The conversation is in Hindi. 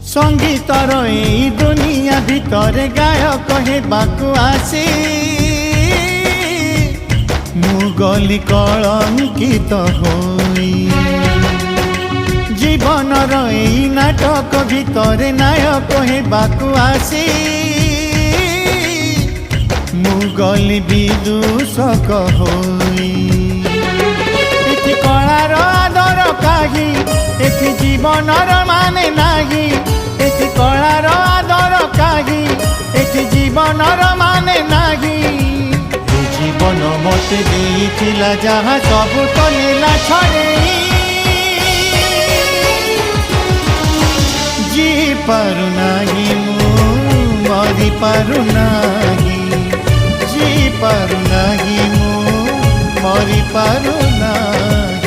संगीतर एई दुनिया भितर गायक हेबाकु आसी मु गली कलंकित होई जीवनर एई नाटक भितर नायक हेबाकु आसी मु गली विदूषक होई एथि कलार आदर काही एथि जीवनर माने नाही एथि कलार आदर काही एथि जीवनर माने नाही जीवन मते देइथिला जहाँ सबु तो नेला छड़ेई जी पारु नाही मु मरि पारु नाही जी पारु नाही मु मरि पारु नाही।